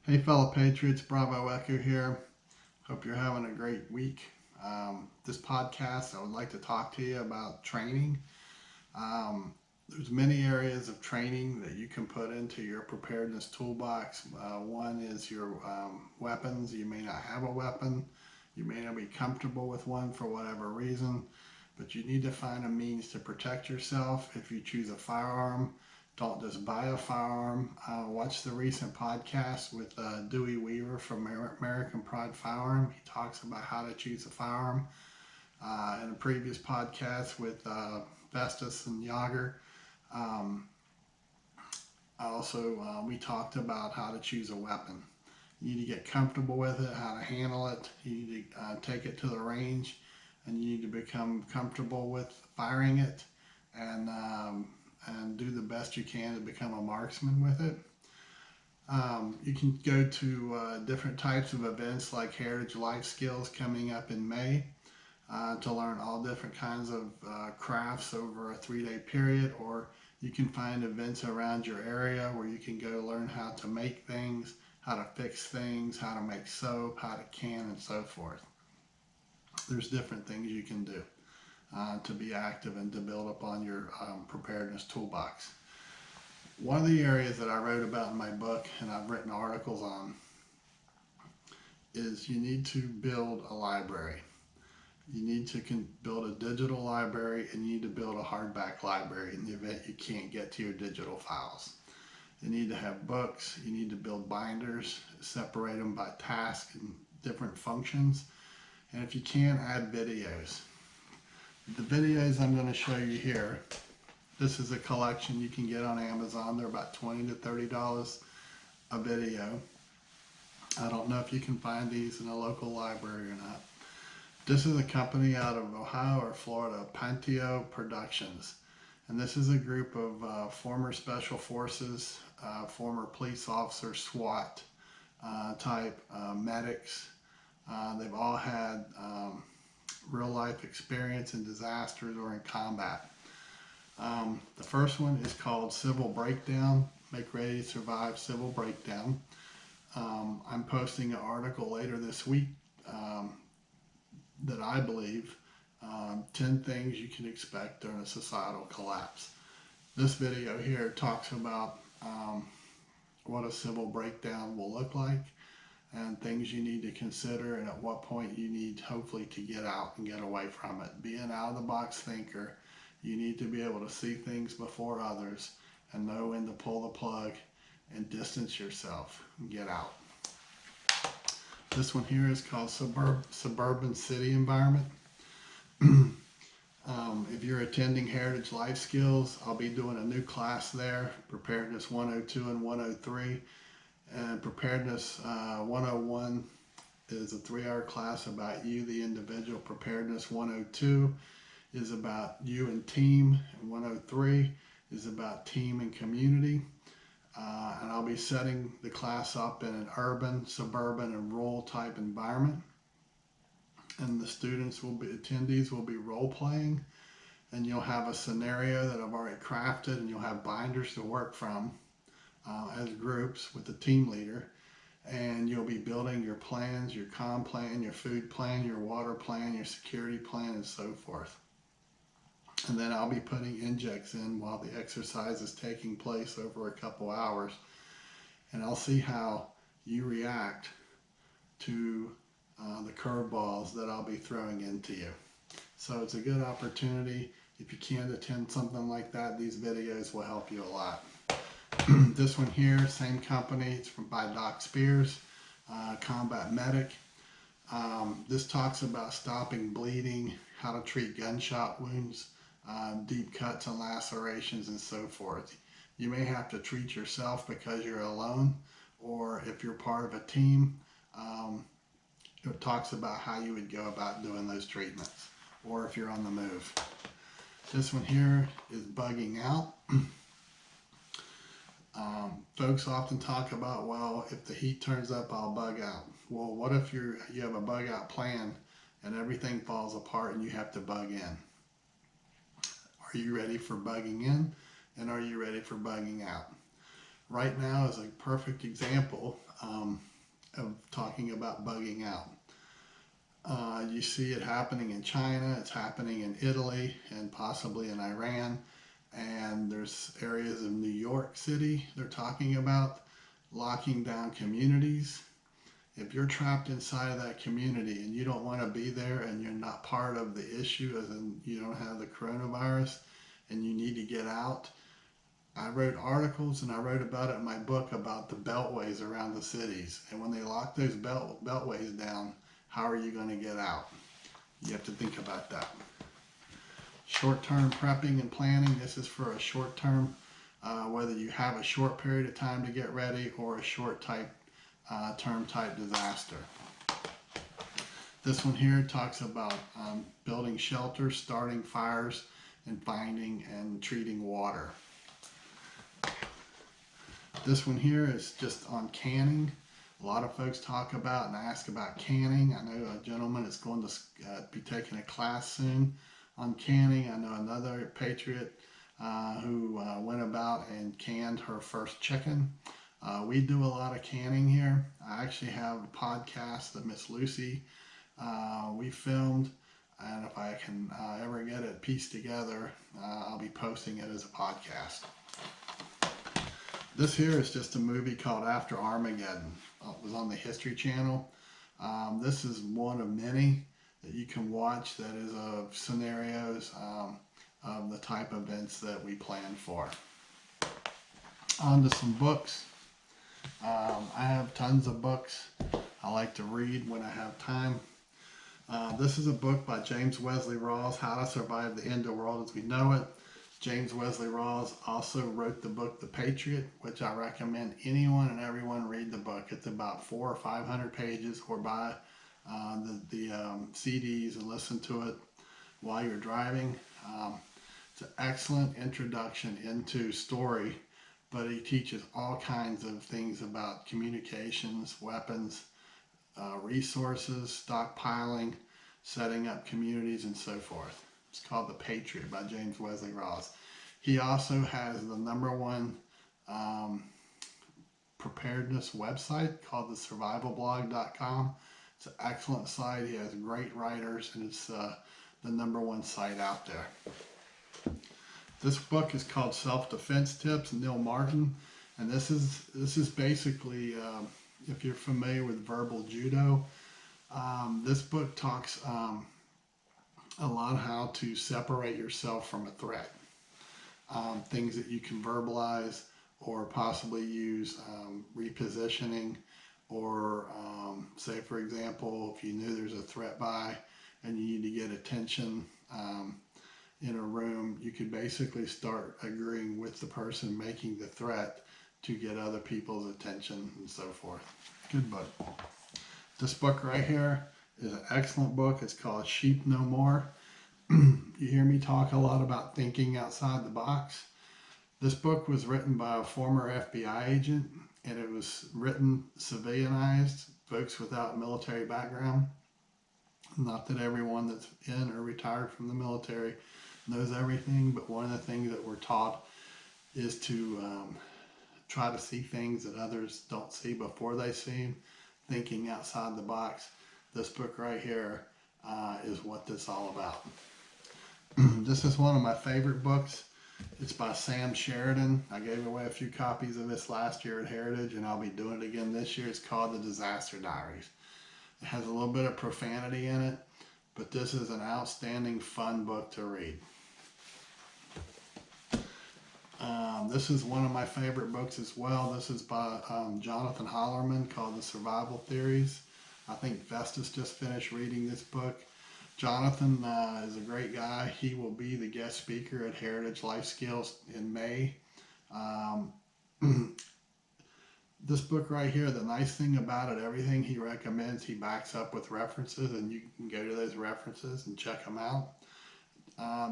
Hey fellow patriots, Bravo Echo here. Hope you're having a great week. This podcast, I would like to talk to you about training. There's many areas of training that you can put into your preparedness toolbox. One is your weapons. You may not have a weapon. You may not be comfortable with one for whatever reason, but you need to find a means to protect yourself. If you choose a firearm, don't just buy a firearm. Watch the recent podcast with Dewey Weaver from American Pride Firearm. He talks about how to choose a firearm. In a previous podcast with Vestas and Yager, um, we talked about how to choose a weapon. You need to get comfortable with it, how to handle it. You need to take it to the range, and you need to become comfortable with firing it, and do the best you can to become a marksman with it. You can go to different types of events like Heritage Life Skills coming up in May to learn all different kinds of crafts over a 3-day period, or you can find events around your area where you can go learn how to make things, how to fix things, how to make soap, how to can, and so forth. There's different things you can do to be active and to build upon your preparedness toolbox. One of the areas that I wrote about in my book and I've written articles on is you need to build a library. You need to build a digital library, and you need to build a hardback library in the event you can't get to your digital files. You need to have books. You need to build binders, separate them by task and different functions. And if you can, add videos. The videos I'm going to show you here, this is a collection you can get on Amazon. They're about $20 to $30 a video. I don't know if you can find these in a local library or not. This is a company out of Ohio or Florida, Panteo Productions. And this is a group of former special forces, former police officers, SWAT type medics. They've all had real life experience in disasters or in combat. The first one is called Civil Breakdown, Make Ready to Survive Civil Breakdown. I'm posting an article later this week that I believe 10 things you can expect during a societal collapse. This video here talks about what a civil breakdown will look like and things you need to consider, and at what point you need hopefully to get out and get away from it. Be an out-of-the-box thinker. You need to be able to see things before others and know when to pull the plug and distance yourself and get out. This one here is called Suburban City Environment. If you're attending Heritage Life Skills, I'll be doing a new class there, Preparedness 102 and 103. And Preparedness 101 is a 3-hour class about you, the individual. Preparedness 102 is about you and team, and 103 is about team and community. And I'll be setting the class up in an urban, suburban, and rural type environment. And the attendees will be role playing, and you'll have a scenario that I've already crafted, and you'll have binders to work from as groups with the team leader. And you'll be building your plans, your comm plan, your food plan, your water plan, your security plan, and so forth. And then I'll be putting injects in while the exercise is taking place over a couple hours. And I'll see how you react to the curveballs that I'll be throwing into you. So it's a good opportunity. If you can't attend something like that, these videos will help you a lot. This one here, same company, it's by Doc Spears, Combat Medic. This talks about stopping bleeding, how to treat gunshot wounds, deep cuts and lacerations, and so forth. You may have to treat yourself because you're alone, or if you're part of a team, it talks about how you would go about doing those treatments, or if you're on the move. This one here is bugging out. Folks often talk about, well, if the heat turns up, I'll bug out. Well, what if you have a bug out plan and everything falls apart and you have to bug in? Are you ready for bugging in, and are you ready for bugging out? Right now is a perfect example of talking about bugging out. You see it happening in China, it's happening in Italy, and possibly in Iran. And there's areas of New York City they're talking about locking down communities. If you're trapped inside of that community and you don't want to be there and you're not part of the issue, as in you don't have the coronavirus and you need to get out, I wrote articles and I wrote about it in my book about the beltways around the cities. And when they lock those beltways down, how are you going to get out? You have to think about that. Short-term prepping and planning. This is for a short-term, whether you have a short period of time to get ready or a short-term type disaster. This one here talks about building shelters, starting fires, and finding and treating water. This one here is just on canning. A lot of folks talk about and ask about canning. I know a gentleman is going to be taking a class soon on canning. I know another patriot who went about and canned her first chicken. We do a lot of canning here. I actually have a podcast that Miss Lucy we filmed, and if I can ever get it pieced together, I'll be posting it as a podcast. This here is just a movie called After Armageddon. It was on the History Channel. This is one of many that you can watch that is of scenarios of the type of events that we plan for. On to some books. I have tons of books. I like to read when I have time. This is a book by James Wesley Rawls, How to Survive the End of the World as We Know It. James Wesley Rawls also wrote the book The Patriot, which I recommend anyone and everyone read the book. It's about 400 or 500 pages, or buy the CDs and listen to it while you're driving. It's an excellent introduction into story, but he teaches all kinds of things about communications, weapons, resources, stockpiling, setting up communities, and so forth. It's called The Patriot by James Wesley Rawls. He also has the #1 preparedness website called thesurvivalblog.com. It's an excellent site. He has great writers, and it's the #1 site out there. This book is called Self-Defense Tips, Neil Martin, and this is basically, if you're familiar with verbal judo, this book talks a lot how to separate yourself from a threat. Things that you can verbalize or possibly use repositioning, or say, for example, if you knew there's a threat by and you need to get attention in a room, you could basically start agreeing with the person making the threat to get other people's attention and so forth. Good book. This book right here is an excellent book. It's called Sheep No More. You hear me talk a lot about thinking outside the box. This book was written by a former FBI agent, and it was written civilianized, folks without military background. Not that everyone that's in or retired from the military knows everything, but one of the things that we're taught is to try to see things that others don't see before they see them, thinking outside the box. This book right here is what this is all about. This is one of my favorite books. It's by Sam Sheridan. I gave away a few copies of this last year at Heritage, and I'll be doing it again this year. It's called The Disaster Diaries. It has a little bit of profanity in it, but this is an outstanding, fun book to read. This is one of my favorite books as well. This is by Jonathan Hollerman, called The Survival Theories. I think Festus just finished reading this book. Jonathan is a great guy. He will be the guest speaker at Heritage Life Skills in May. This book right here, the nice thing about it, everything he recommends, he backs up with references, and you can go to those references and check them out.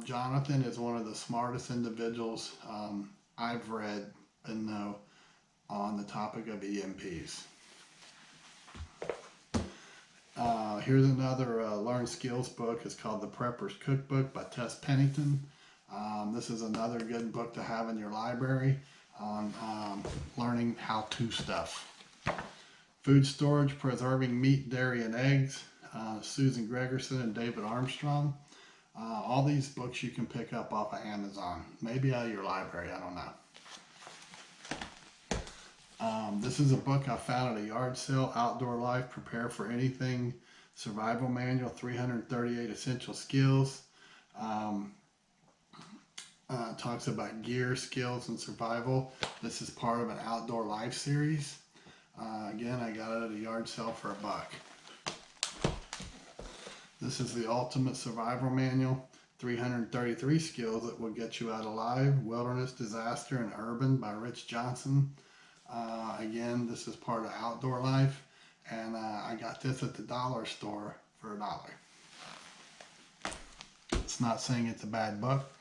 Jonathan is one of the smartest individuals I've read and know on the topic of EMPs. Here's another Learn Skills book. It's called The Prepper's Cookbook by Tess Pennington. This is another good book to have in your library. on learning how-to stuff. Food storage, preserving meat, dairy, and eggs. Susan Gregerson and David Armstrong. All these books you can pick up off of Amazon. Maybe out of your library, I don't know. This is a book I found at a yard sale, Outdoor Life, Prepare for Anything, Survival Manual, 338 Essential Skills. Talks about gear, skills, and survival. This is part of an Outdoor Life series. Again, I got it at a yard sale for $1. This is the Ultimate Survival Manual, 333 Skills That Will Get You Out Alive, Wilderness, Disaster, and Urban by Rich Johnson. Again, this is part of Outdoor Life, and I got this at the dollar store for $1. It's not saying it's a bad book,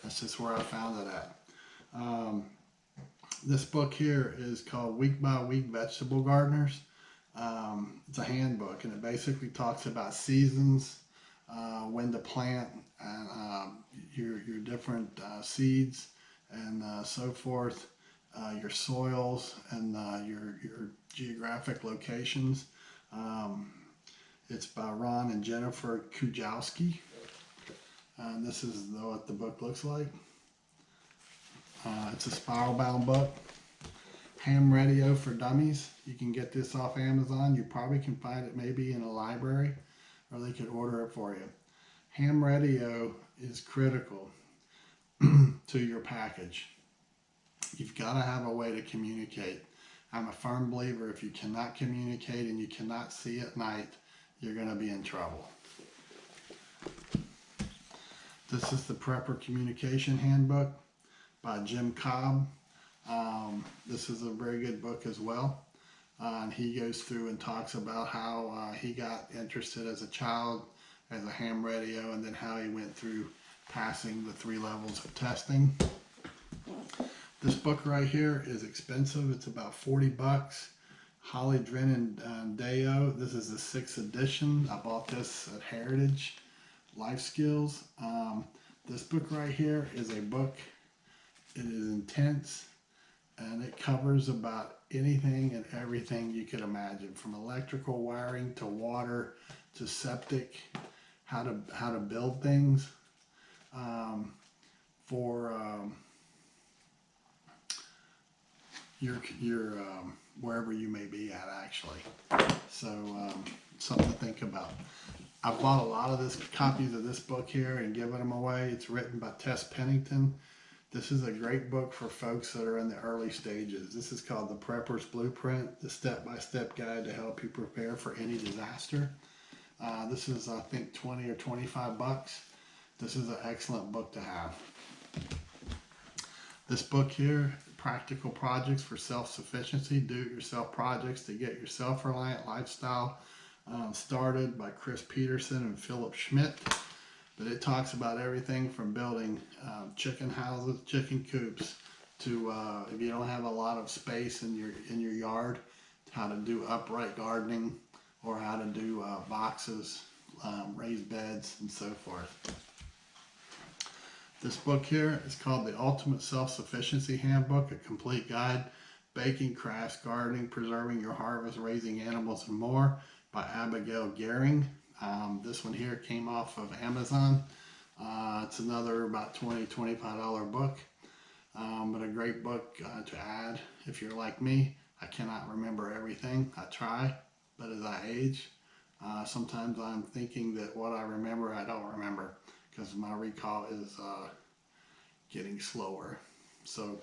that's just where I found it at. This book here is called Week by Week Vegetable Gardeners. It's a handbook, and it basically talks about seasons, when to plant, and your different seeds, and so forth, your soils, and your geographic locations. It's by Ron and Jennifer Kujawski. And this is what the book looks like. It's a spiral bound book. Ham Radio for Dummies. You can get this off Amazon. You probably can find it maybe in a library, or they could order it for you. Ham radio is critical to your package. You've got to have a way to communicate. I'm a firm believer if you cannot communicate and you cannot see at night, you're going to be in trouble. This is the Prepper Communication Handbook by Jim Cobb. This is a very good book as well. And he goes through and talks about how he got interested as a child as a ham radio, and then how he went through passing the 3 levels of testing. This book right here is expensive. It's about $40. Holly Drennan Deo. This is the 6th edition. I bought this at Heritage Life Skills. This book right here is a book. It is intense, and it covers about anything and everything you could imagine, from electrical wiring to water to septic, how to build things for your wherever you may be at, actually. So something to think about. I bought a lot of copies of this book here and given them away. It's written by Tess Pennington. This is a great book for folks that are in the early stages. This is called The Prepper's Blueprint, the step-by-step guide to help you prepare for any disaster. This is, I think, 20 or 25 bucks. This is an excellent book to have. This book here, Practical Projects for Self-Sufficiency, Do-It-Yourself Projects to Get Your Self-Reliant Lifestyle Started, by Chris Peterson and Philip Schmidt. But it talks about everything from building chicken houses, chicken coops, to if you don't have a lot of space in your yard, how to do upright gardening, or how to do boxes, raised beds, and so forth. This book here is called The Ultimate Self-Sufficiency Handbook, a complete guide, baking, crafts, gardening, preserving your harvest, raising animals, and more, by Abigail Gehring. This one here came off of Amazon. It's another about $20-$25 book, but a great book to add. If you're like me, I cannot remember everything. I try, but as I age, sometimes I'm thinking that what I remember, I don't remember, because my recall is getting slower. So,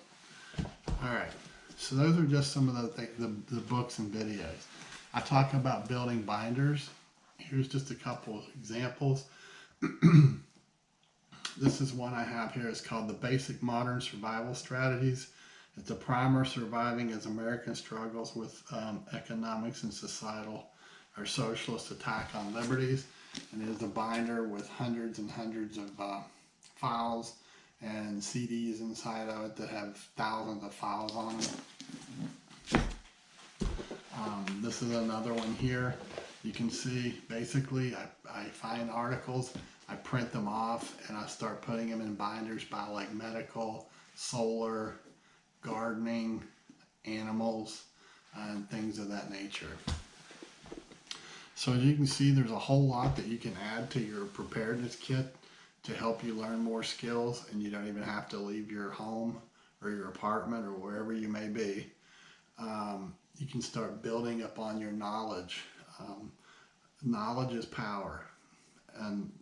all right. So those are just some of the books and videos. I talk about building binders. Here's just a couple examples. This is one I have here. It's called The Basic Modern Survival Strategies. It's a primer surviving as American struggles with economics and societal or socialist attack on liberties. And it is a binder with hundreds and hundreds of files and CDs inside of it that have thousands of files on them. This is another one here. You can see, basically, I find articles, I print them off, and I start putting them in binders by like medical, solar, gardening, animals, and things of that nature. So as you can see, there's a whole lot that you can add to your preparedness kit to help you learn more skills, and you don't even have to leave your home or your apartment or wherever you may be. You can start building upon your knowledge. Knowledge is power, and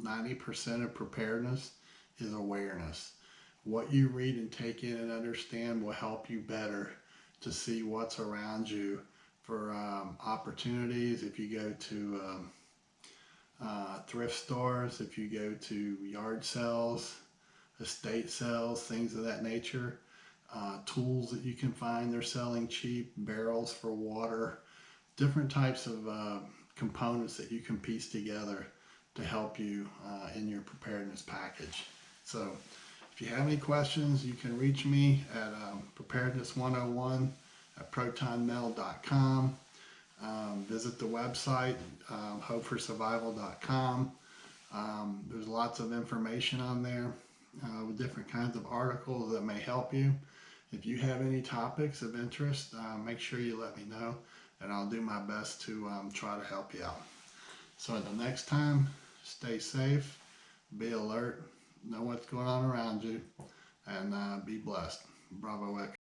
90% of preparedness is awareness. What you read and take in and understand will help you better to see what's around you for opportunities. If you go to thrift stores, if you go to yard sales, estate sales, things of that nature, tools that you can find they're selling cheap, barrels for water, different types of components that you can piece together to help you in your preparedness package. So if you have any questions, you can reach me at preparedness101@protonmail.com. Visit the website, hopeforsurvival.com. There's lots of information on there with different kinds of articles that may help you. If you have any topics of interest, make sure you let me know, and I'll do my best to try to help you out. So until next time, stay safe, be alert, know what's going on around you, and be blessed. Bravo Echo.